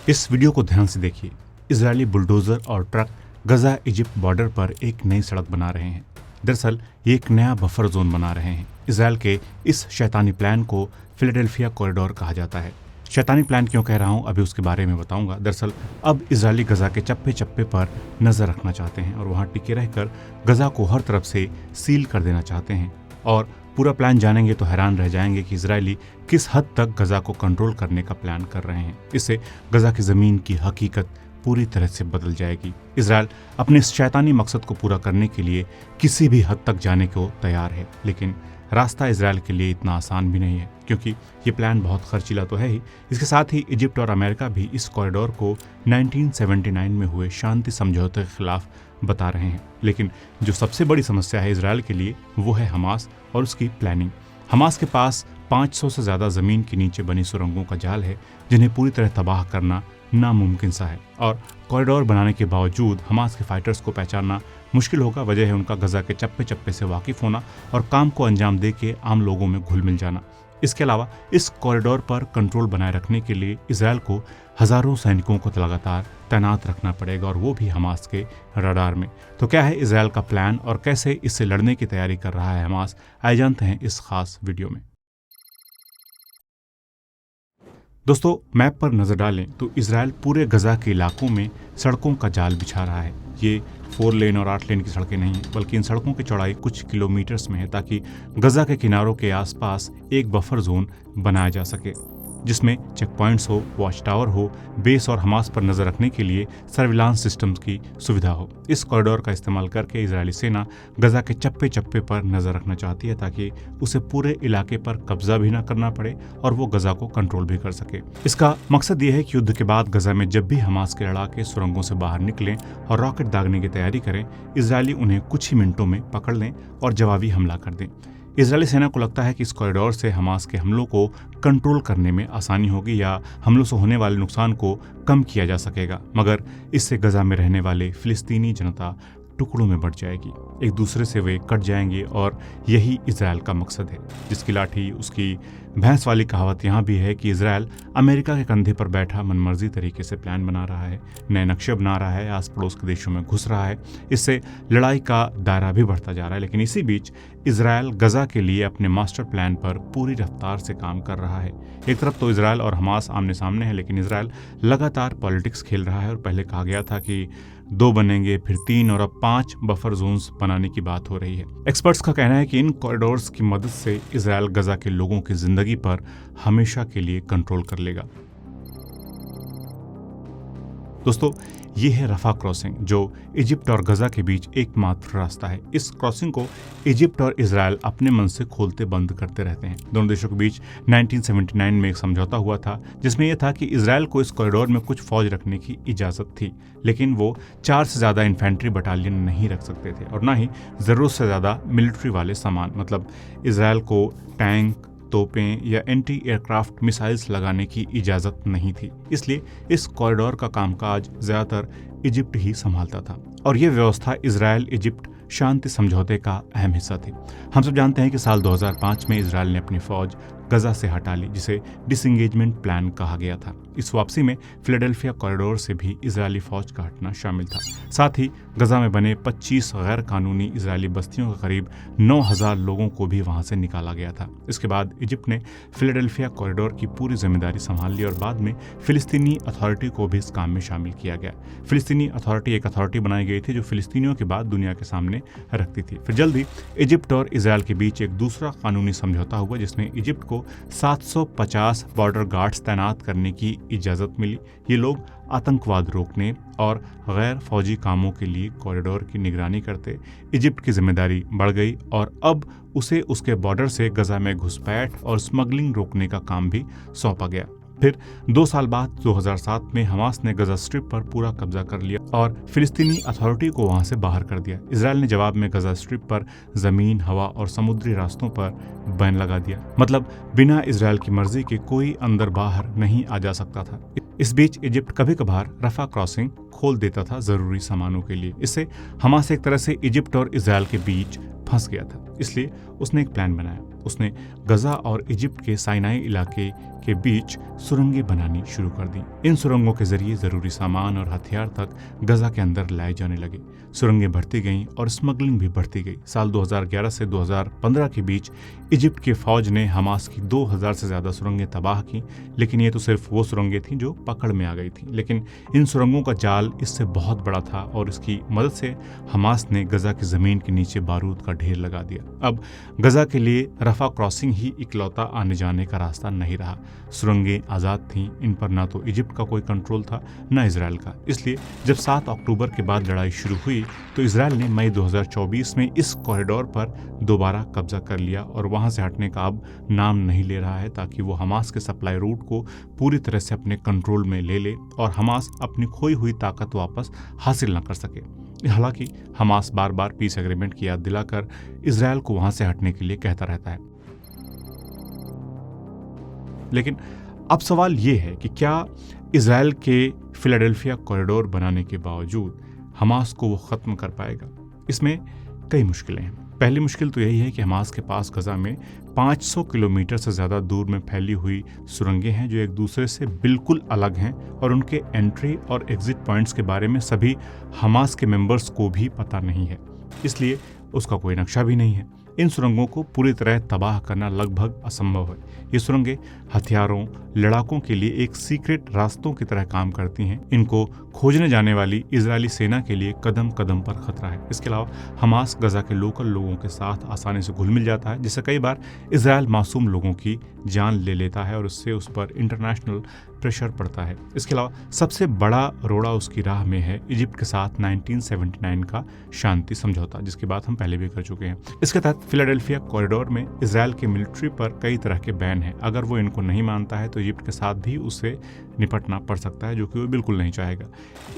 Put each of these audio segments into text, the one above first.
इस वीडियो को ध्यान से देखिए। इजरायली बुलडोजर और ट्रक गजा इजिप्ट बॉर्डर पर एक नई सड़क बना रहे हैं। दरअसल ये एक नया बफर जोन बना रहे हैं। इजरायल के इस शैतानी प्लान को फिलाडेल्फिया कॉरिडोर कहा जाता है। शैतानी प्लान क्यों कह रहा हूं, अभी उसके बारे में बताऊंगा। दरअसल अब इजरायली गजा के चप्पे चप्पे पर नजर रखना चाहते हैं और वहां टिके रहकर गजा को हर तरफ से सील कर देना चाहते हैं। और पूरा प्लान जानेंगे तो हैरान रह जाएंगे कि इजरायली किस हद तक गजा को कंट्रोल करने का प्लान कर रहे हैं। इससे गजा की जमीन की हकीकत पूरी तरह से बदल जाएगी। इजरायल अपने इस शैतानी मकसद को पूरा करने के लिए किसी भी हद तक जाने को तैयार है, लेकिन रास्ता इजरायल के लिए इतना आसान भी नहीं है, क्योंकि ये प्लान बहुत खर्चीला तो है ही। इसके साथ ही इजिप्ट और अमेरिका भी इस कॉरिडोर को 1979 में हुए शांति समझौते के खिलाफ बता रहे हैं। लेकिन जो सबसे बड़ी समस्या है इजरायल के लिए वो है हमास और उसकी प्लानिंग। हमास के पास 500 से ज़्यादा ज़मीन के नीचे बनी सुरंगों का जाल है, जिन्हें पूरी तरह तबाह करना नामुमकिन सा है। और कॉरिडोर बनाने के बावजूद हमास के फाइटर्स को पहचानना मुश्किल होगा। वजह है उनका गजा के चप्पे चप्पे से वाकिफ होना और काम को अंजाम दे के आम लोगों में घुल मिल जाना। इसके अलावा इस कॉरिडोर पर कंट्रोल बनाए रखने के लिए इजरायल को हजारों सैनिकों को लगातार तैनात रखना पड़ेगा, और वो भी हमास के रडार में। तो क्या है इजरायल का प्लान और कैसे इससे लड़ने की तैयारी कर रहा है हमास, आइए जानते हैं इस खास वीडियो में। दोस्तों, मैप पर नजर डालें तो इजरायल पूरे गजा के इलाकों में सड़कों का जाल बिछा रहा है। ये 4 लेन और 8 लेन की सड़कें नहीं हैं, बल्कि इन सड़कों की चौड़ाई कुछ किलोमीटर्स में है, ताकि गजा के किनारों के आसपास एक बफर जोन बनाया जा सके, जिसमें चेक पॉइंट्स हो, वॉच टावर हो, बेस और हमास पर नजर रखने के लिए सर्विलांस सिस्टम्स की सुविधा हो। इस कॉरिडोर का इस्तेमाल करके इजरायली सेना गजा के चप्पे चप्पे पर नजर रखना चाहती है, ताकि उसे पूरे इलाके पर कब्जा भी न करना पड़े और वो गजा को कंट्रोल भी कर सके। इसका मकसद ये है कि युद्ध के बाद गजा में जब भी हमास के लड़ाके सुरंगों से बाहर निकलें और रॉकेट दागने की तैयारी करें, इजरायली उन्हें कुछ ही मिनटों में पकड़ लें और जवाबी हमला कर दें। इजरायली सेना को लगता है कि इस कॉरिडोर से हमास के हमलों को कंट्रोल करने में आसानी होगी या हमलों से होने वाले नुकसान को कम किया जा सकेगा, मगर इससे गजा में रहने वाले फिलिस्तीनी जनता टुकड़ों में बढ़ जाएगी। एक दूसरे से वे कट जाएंगे और यही इजरायल का मकसद है। जिसकी लाठी उसकी भैंस वाली कहावत यहाँ भी है कि इजरायल अमेरिका के कंधे पर बैठा मनमर्जी तरीके से प्लान बना रहा है, नए नक्शे बना रहा है, आस पड़ोस के देशों में घुस रहा है। इससे लड़ाई का दायरा भी बढ़ता जा रहा है। लेकिन इसी बीच इजरायल गजा के लिए अपने मास्टर प्लान पर पूरी रफ्तार से काम कर रहा है। एक तरफ तो इजरायल और हमास आमने सामने है, लेकिन इजरायल लगातार पॉलिटिक्स खेल रहा है। और पहले कहा गया था कि 2 बनेंगे, फिर 3 और अब 5 बफर जोन्स बनाने की बात हो रही है। एक्सपर्ट्स का कहना है कि इन कॉरिडोर्स की मदद से इजरायल गजा के लोगों की जिंदगी पर हमेशा के लिए कंट्रोल कर लेगा। दोस्तों, ये है रफा क्रॉसिंग, जो इजिप्ट और गजा के बीच एकमात्र रास्ता है। इस क्रॉसिंग को इजिप्ट और इजरायल अपने मन से खोलते बंद करते रहते हैं। दोनों देशों के बीच 1979 में एक समझौता हुआ था, जिसमें यह था कि इजरायल को इस कॉरिडोर में कुछ फौज रखने की इजाजत थी, लेकिन वो 4 से ज्यादा इन्फेंट्री बटालियन नहीं रख सकते थे और ना ही जरूरत से ज्यादा मिलिट्री वाले सामान। मतलब इजरायल को टैंक, तोपें या एंटी एयरक्राफ्ट मिसाइल्स लगाने की इजाज़त नहीं थी। इसलिए इस कॉरिडोर का कामकाज ज़्यादातर इजिप्ट ही संभालता था, और ये व्यवस्था इजरायल इजिप्ट शांति समझौते का अहम हिस्सा थी। हम सब जानते हैं कि साल 2005 में इजरायल ने अपनी फौज गजा से हटा ली, जिसे डिसएंगेजमेंट प्लान कहा गया था। इस वापसी में फिलाडेल्फिया कॉरिडोर से भी इजरायली फौज का हटना शामिल था। साथ ही गजा में बने 25 गैर कानूनी इजरायली बस्तियों के करीब 9000 लोगों को भी वहां से निकाला गया था। इसके बाद इजिप्ट ने फिलाडेल्फिया कॉरिडोर की पूरी जिम्मेदारी संभाल ली और बाद में फिलिस्तीनी अथॉरिटी को भी इस काम में शामिल किया गया। फिलिस्तीनी अथॉरिटी एक अथॉरिटी बनाई गई थी जो फिलिस्तीनियों की बात दुनिया के सामने रखती थी। फिर जल्द ही इजिप्ट और इजरायल के बीच एक दूसरा कानूनी समझौता हुआ, जिसमें इजिप्ट को 750 बॉर्डर गार्ड्स तैनात करने की इजाज़त मिली। ये लोग आतंकवाद रोकने और गैर फौजी कामों के लिए कॉरिडोर की निगरानी करते। इजिप्ट की जिम्मेदारी बढ़ गई और अब उसे उसके बॉर्डर से गजा में घुसपैठ और स्मगलिंग रोकने का काम भी सौंपा गया। फिर 2 साल बाद 2007 में हमास ने गजा स्ट्रिप पर पूरा कब्जा कर लिया और फिलिस्तीनी अथॉरिटी को वहां से बाहर कर दिया। इजरायल ने जवाब में गजा स्ट्रिप पर जमीन, हवा और समुद्री रास्तों पर बैन लगा दिया। मतलब बिना इजरायल की मर्जी के कोई अंदर बाहर नहीं आ जा सकता था। इस बीच इजिप्ट कभी कभार रफा क्रॉसिंग खोल देता था जरूरी सामानों के लिए। इससे हमास एक तरह से इजिप्ट और इजरायल के बीच फंस गया था। इसलिए उसने एक प्लान बनाया। उसने गजा और इजिप्ट के साइनाई इलाके के बीच सुरंगें बनानी शुरू कर दी। इन सुरंगों के जरिए जरूरी सामान और हथियार तक गजा के अंदर लाए जाने लगे। सुरंगें बढ़ती गईं और स्मगलिंग भी बढ़ती गई। साल 2011 से 2015 के बीच इजिप्ट की फौज ने हमास की 2000 से ज्यादा सुरंगें तबाह की, लेकिन ये तो सिर्फ वो सुरंगें थीं जो पकड़ में आ गई थी। लेकिन इन सुरंगों का जाल इससे बहुत बड़ा था और इसकी मदद से हमास ने गजा की जमीन के नीचे बारूद का ढेर लगा दिया। अब गजा के लिए रफा क्रॉसिंग ही इकलौता आने जाने का रास्ता नहीं रहा। सुरंगें आज़ाद थीं, इन पर ना तो इजिप्ट का कोई कंट्रोल था न इजराइल का। इसलिए जब 7 अक्टूबर के बाद लड़ाई शुरू हुई तो इजराइल ने मई 2024 में इस कॉरिडोर पर दोबारा कब्जा कर लिया और वहां से हटने का अब नाम नहीं ले रहा है, ताकि वो हमास के सप्लाई रूट को पूरी तरह से अपने कंट्रोल में ले ले और हमास अपनी खोई हुई ताकत वापस हासिल न कर सके। हालांकि हमास बार बार पीस एग्रीमेंट की याद दिलाकर इजराइल को वहां से हटने के लिए कहता रहता है। लेकिन अब सवाल ये है कि क्या इजराइल के फिलाडेल्फिया कॉरिडोर बनाने के बावजूद हमास को वो खत्म कर पाएगा? इसमें कई मुश्किलें हैं। पहली मुश्किल तो यही है कि हमास के पास गजा में 500 किलोमीटर से ज़्यादा दूर में फैली हुई सुरंगें हैं जो एक दूसरे से बिल्कुल अलग हैं और उनके एंट्री और एग्जिट पॉइंट्स के बारे में सभी हमास के मेंबर्स को भी पता नहीं है, इसलिए उसका कोई नक्शा भी नहीं है। इन सुरंगों को पूरी तरह तबाह करना लगभग असंभव है। ये सुरंगें हथियारों, लड़ाकों के लिए एक सीक्रेट रास्तों की तरह काम करती हैं। इनको खोजने जाने वाली इजरायली सेना के लिए कदम कदम पर खतरा है। इसके अलावा हमास गजा के लोकल लोगों के साथ आसानी से घुल मिल जाता है, जिससे कई बार इजरायल मासूम लोगों की जान ले लेता है और उससे उस पर इंटरनेशनल प्रेशर पड़ता है। इसके अलावा सबसे बड़ा रोड़ा उसकी राह में है इजिप्ट के साथ 1979 का शांति समझौता, जिसकी बात हम पहले भी कर चुके हैं। इसके तहत फिलाडेल्फिया कॉरिडोर में इजरायल की मिलिट्री पर कई तरह के बैन हैं। अगर वो इनको नहीं मानता है तो इजिप्ट के साथ भी उससे निपटना पड़ सकता है, जो कि वो बिल्कुल नहीं चाहेगा।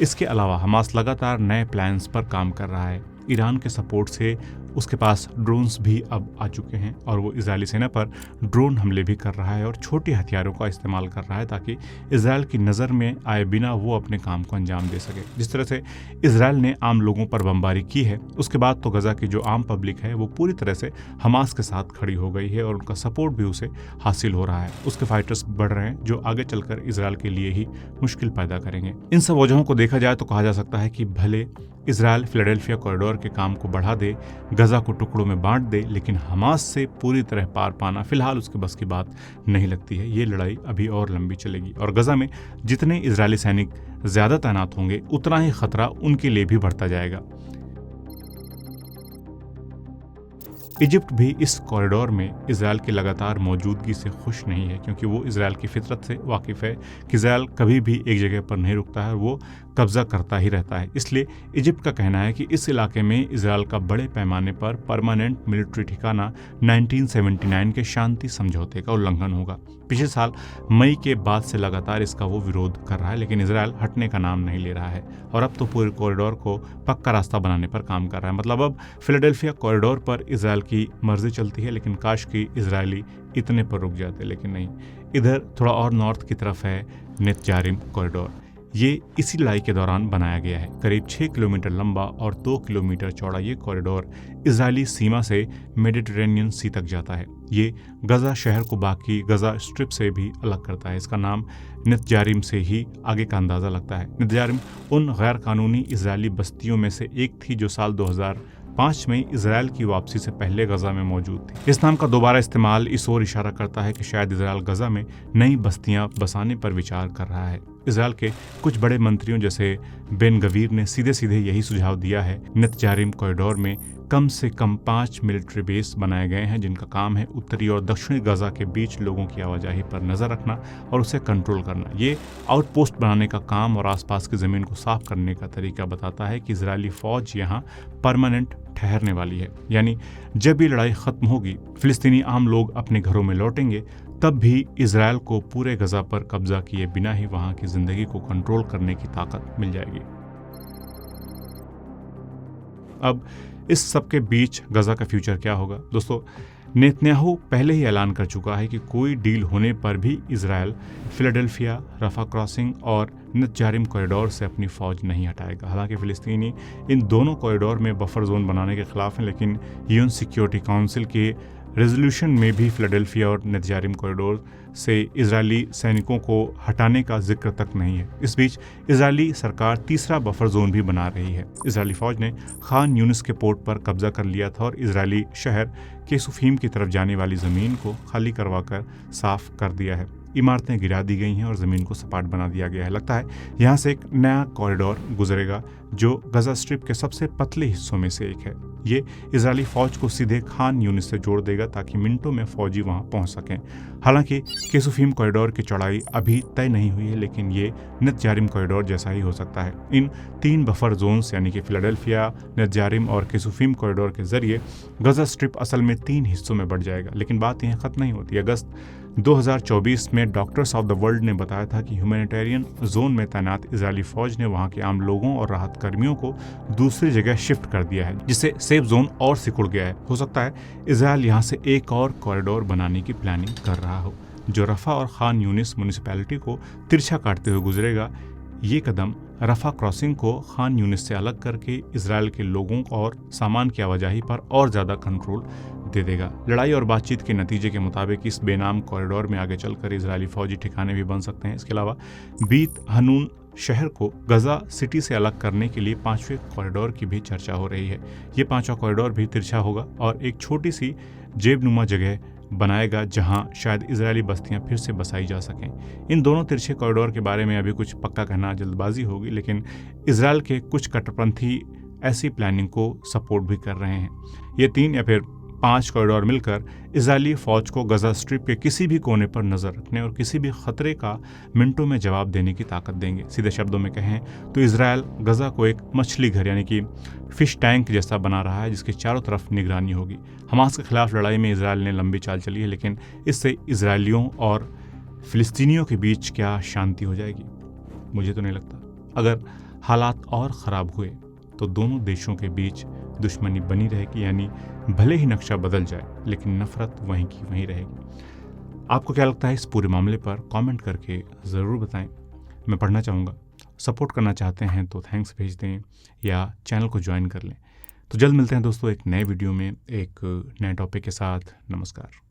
इसके अलावा हमास लगातार नए प्लान्स पर काम कर रहा है। ईरान के सपोर्ट से उसके पास ड्रोन्स भी अब आ चुके हैं और वो इजरायली सेना पर ड्रोन हमले भी कर रहा है और छोटे हथियारों का इस्तेमाल कर रहा है ताकि इजरायल की नज़र में आए बिना वो अपने काम को अंजाम दे सके। जिस तरह से इजरायल ने आम लोगों पर बमबारी की है, उसके बाद तो गजा की जो आम पब्लिक है वो पूरी तरह से हमास के साथ खड़ी हो गई है और उनका सपोर्ट भी उसे हासिल हो रहा है। उसके फाइटर्स बढ़ रहे हैं जो आगे चलकर इजरायल के लिए ही मुश्किल पैदा करेंगे। इन सब वजहों को देखा जाए तो कहा जा सकता है कि भले इजरायल फिलाडेल्फिया कॉरिडोर के काम को बढ़ा दे, गजा को टुकड़ों में बांट दे, लेकिन हमास से पूरी तरह पार पाना फिलहाल उसके बस की बात नहीं लगती है। ये लड़ाई अभी और लंबी चलेगी और गजा में जितने इजरायली सैनिक ज्यादा तैनात होंगे उतना ही खतरा उनके लिए भी बढ़ता जाएगा। इजिप्ट भी इस कॉरिडोर में इजरायल की लगातार मौजूदगी से खुश नहीं है, क्योंकि वो इजरायल की फितरत से वाकिफ है कि इजरायल कभी भी एक जगह पर नहीं रुकता है और वो कब्जा करता ही रहता है। इसलिए इजिप्ट का कहना है कि इस इलाके में इजरायल का बड़े पैमाने पर परमानेंट मिलिट्री ठिकाना 1979 के शांति समझौते का उल्लंघन होगा। पिछले साल मई के बाद से लगातार इसका वो विरोध कर रहा है, लेकिन इजरायल हटने का नाम नहीं ले रहा है और अब तो पूरे कॉरिडोर को पक्का रास्ता बनाने पर काम कर रहा है। मतलब अब फिलाडेल्फिया कॉरिडोर पर इजरायल की मर्जी चलती है, लेकिन काश की इजरायली इतने पर रुक जाते, लेकिन नहीं। इधर थोड़ा और नॉर्थ की तरफ है नेत्जारिम कॉरिडोर। ये इसी लड़ाई के दौरान बनाया गया है। करीब 6 किलोमीटर लंबा और 2 किलोमीटर चौड़ा ये कॉरिडोर इजरायली सीमा से मेडिटेरेनियन सी तक जाता है। ये गजा शहर को बाकी गजा स्ट्रिप से भी अलग करता है। इसका नाम नेत्जारिम से ही आगे का अंदाज़ा लगता है। नेत्जारिम उन गैर कानूनी इजरायली बस्तियों में से एक थी जो साल 2005 में इजरायल की वापसी से पहले गजा में मौजूद थी। इस नाम का दोबारा इस्तेमाल इस ओर इशारा करता है कि शायद इजरायल गजा में नई बस्तियां बसाने पर विचार कर रहा है। इजरायल के कुछ बड़े मंत्रियों जैसे बेन गवीर ने सीधे सीधे यही सुझाव दिया है। नेत्जारिम कॉरिडोर में कम से कम 5 मिलिट्री बेस बनाए गए हैं, जिनका काम है उत्तरी और दक्षिणी गजा के बीच लोगों की आवाजाही पर नजर रखना और उसे कंट्रोल करना। ये आउटपोस्ट बनाने का काम और आसपास की जमीन को साफ करने का तरीका बताता है कि इजरायली फौज यहाँ परमानेंट ठहरने वाली है। यानी जब ये लड़ाई खत्म होगी, फिलिस्तीनी आम लोग अपने घरों में लौटेंगे, तब भी इजरायल को पूरे गजा पर कब्जा किए बिना ही वहां की जिंदगी को कंट्रोल करने की ताकत मिल जाएगी। अब इस सबके बीच गजा का फ्यूचर क्या होगा? दोस्तों, नेतन्याहू पहले ही ऐलान कर चुका है कि कोई डील होने पर भी इजरायल फिलाडेल्फिया, रफा क्रॉसिंग और नेत्जारिम कॉरिडोर से अपनी फौज नहीं हटाएगा। हालांकि फिलिस्तीनी इन दोनों कॉरिडोर में बफर जोन बनाने के खिलाफ हैं, लेकिन यूएन सिक्योरिटी काउंसिल के रेजोल्यूशन में भी फिलाडेल्फिया और नेतजारिम कॉरिडोर से इजरायली सैनिकों को हटाने का जिक्र तक नहीं है। इस बीच इजरायली सरकार तीसरा बफर जोन भी बना रही है। इजरायली फौज ने खान यूनिस के पोर्ट पर कब्जा कर लिया था और इजरायली शहर केसुफीम की तरफ जाने वाली ज़मीन को खाली करवाकर साफ कर दिया है। इमारतें गिरा दी गई हैं और ज़मीन को सपाट बना दिया गया है। लगता है यहाँ से एक नया कॉरिडोर गुजरेगा जो गजा स्ट्रिप के सबसे पतले हिस्सों में से एक है। ये इजरायली फ़ौज को सीधे खान यूनिस से जोड़ देगा ताकि मिनटों में फ़ौजी वहाँ पहुँच सकें। हालांकि केसुफीम कॉरिडोर की चौड़ाई अभी तय नहीं हुई है, लेकिन ये नेतजारिम कॉरिडोर जैसा ही हो सकता है। इन 3 बफर जोन्स यानी कि फिलाडेल्फिया, नेतजारिम और केसुफीम कॉरिडोर के जरिए गजा स्ट्रिप असल में 3 हिस्सों में बढ़ जाएगा। लेकिन बात यहाँ ख़त्म नहीं होती। अगस्त 2024 में डॉक्टर्स ऑफ द वर्ल्ड ने बताया था कि ह्यूमैनिटेरियन जोन में तैनात इजरायली फौज ने वहां के आम लोगों और राहत कर्मियों को दूसरी जगह शिफ्ट कर दिया है, जिससे सेफ जोन और सिकुड़ गया है। हो सकता है इजरायल यहां से एक और कॉरिडोर बनाने की प्लानिंग कर रहा हो जो रफा और खान यूनिस म्यूनिसिपैलिटी को तिरछा काटते हुए गुजरेगा। ये कदम रफा क्रॉसिंग को खान यूनिस से अलग करके इजरायल के लोगों और सामान की आवाजाही पर और ज़्यादा कंट्रोल दे देगा। लड़ाई और बातचीत के नतीजे के मुताबिक इस बेनाम कॉरिडोर में आगे चलकर इजरायली फौजी ठिकाने भी बन सकते हैं। इसके अलावा बीत हनून शहर को गजा सिटी से अलग करने के लिए 5वें कॉरिडोर की भी चर्चा हो रही है। ये 5वां कॉरिडोर भी तिरछा होगा और एक छोटी सी जेबनुमा जगह बनाएगा जहां शायद इजरायली बस्तियां फिर से बसाई जा सकें। इन दोनों तिरछे कॉरिडोर के बारे में अभी कुछ पक्का कहना जल्दबाजी होगी, लेकिन इजरायल के कुछ कट्टरपंथी ऐसी प्लानिंग को सपोर्ट भी कर रहे हैं। ये 3 या फिर 5 कॉरिडोर मिलकर इजरायली फौज को गजा स्ट्रिप के किसी भी कोने पर नजर रखने और किसी भी खतरे का मिनटों में जवाब देने की ताकत देंगे। सीधे शब्दों में कहें तो इजरायल गजा को एक मछली घर यानी कि फिश टैंक जैसा बना रहा है, जिसके चारों तरफ निगरानी होगी। हमास के खिलाफ लड़ाई में इजरायल ने लंबी चाल चली है, लेकिन इससे इजरायलियों और फिलिस्तीनियों के बीच क्या शांति हो जाएगी? मुझे तो नहीं लगता। अगर हालात और ख़राब हुए तो दोनों देशों के बीच दुश्मनी बनी रहेगी, यानी भले ही नक्शा बदल जाए लेकिन नफरत वहीं की वहीं रहेगी। आपको क्या लगता है इस पूरे मामले पर? कमेंट करके ज़रूर बताएं, मैं पढ़ना चाहूँगा। सपोर्ट करना चाहते हैं तो थैंक्स भेज दें या चैनल को ज्वाइन कर लें। तो जल्द मिलते हैं दोस्तों एक नए वीडियो में एक नए टॉपिक के साथ। नमस्कार।